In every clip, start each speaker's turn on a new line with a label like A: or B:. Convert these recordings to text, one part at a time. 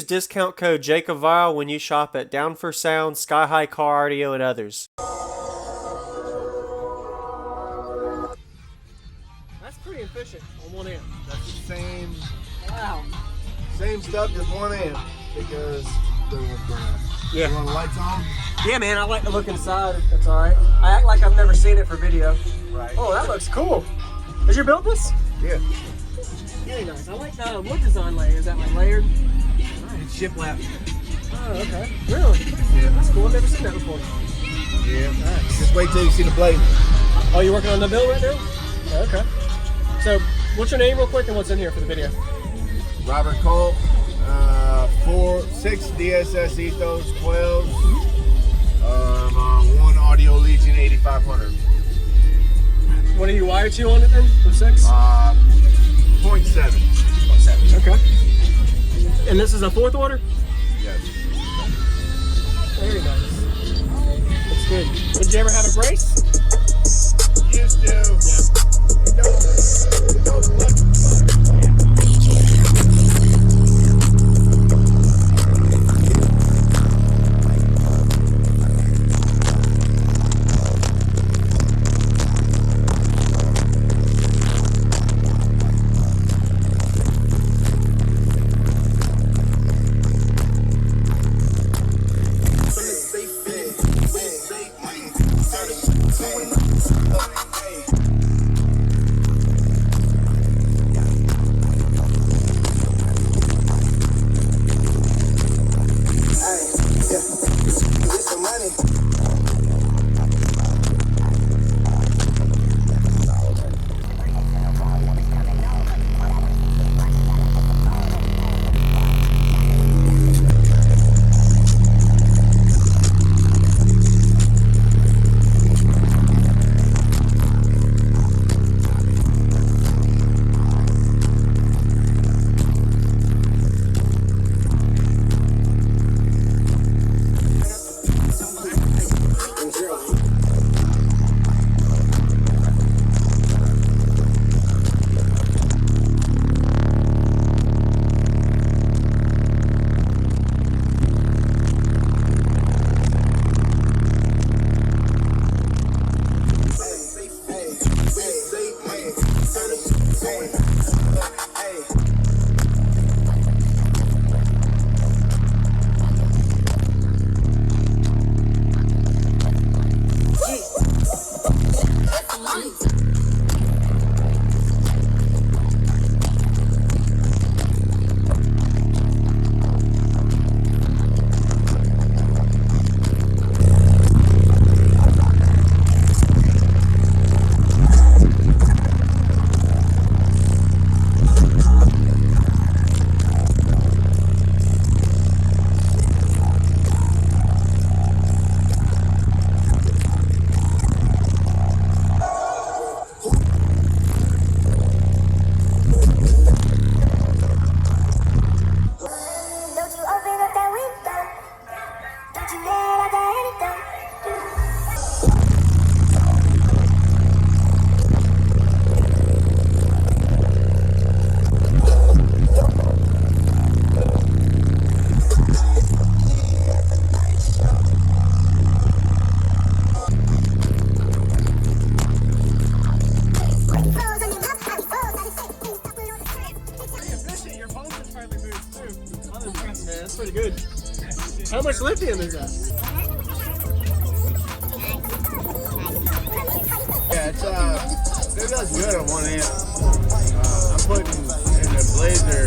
A: discount code JacobViral when you shop at Down for Sound, SkyHigh Car Audio, and others.
B: That's pretty efficient on 1 amp.
C: That's the same.
B: Wow.
C: Same stuff as 1 amp because the
B: Yeah.
C: you want the lights on?
B: Yeah, man, I like to look inside. That's all right. I act like I've never seen it for video.
C: Right.
B: Oh, that looks cool. Did you build this?
C: Yeah.
B: Very nice. I like the wood design layer. Is that like layered?
C: It's shiplap.
B: Oh, okay. Really?
C: Yeah.
B: That's cool. I've never seen that before.
C: Yeah.
B: Nice.
C: Just wait till you see the blade.
B: Oh, you're working on the build right now? Okay. So, what's your name real quick and what's in here for the video?
C: Robert Cole, 6 DSS ETHOs, 12, 1 Audio Legion 8500.
B: What are you wired to on it then? For 6?
C: 0.7.
B: Okay. And this is a 4th order?
C: Yes.
B: Very nice. That's good. Did you ever have a brace?
C: Used to.
B: Yeah.
C: It don't look fun.
B: That's pretty good. How much lithium is that?
C: Yeah, it's it does good on 1 amp. I'm putting in the Blazer,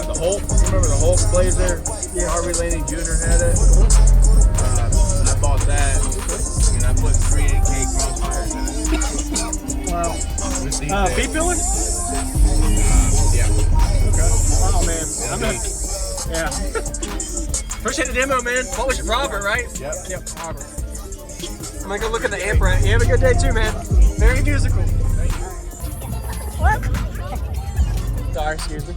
C: the Hulk. Remember the Hulk Blazer? Yeah. Harvey Laney Jr. had it. I bought that, and I put 3 8K crossfires in it.
B: Wow. Beat building?
C: Yeah.
B: Okay. Wow, man. I'm not. Yeah. Appreciate the demo, man. What was Robert, right?
C: Yep.
B: Yep, Robert. I'm gonna go look at the amp rack. You have a good day too, man. Very musical. What? Sorry, excuse me.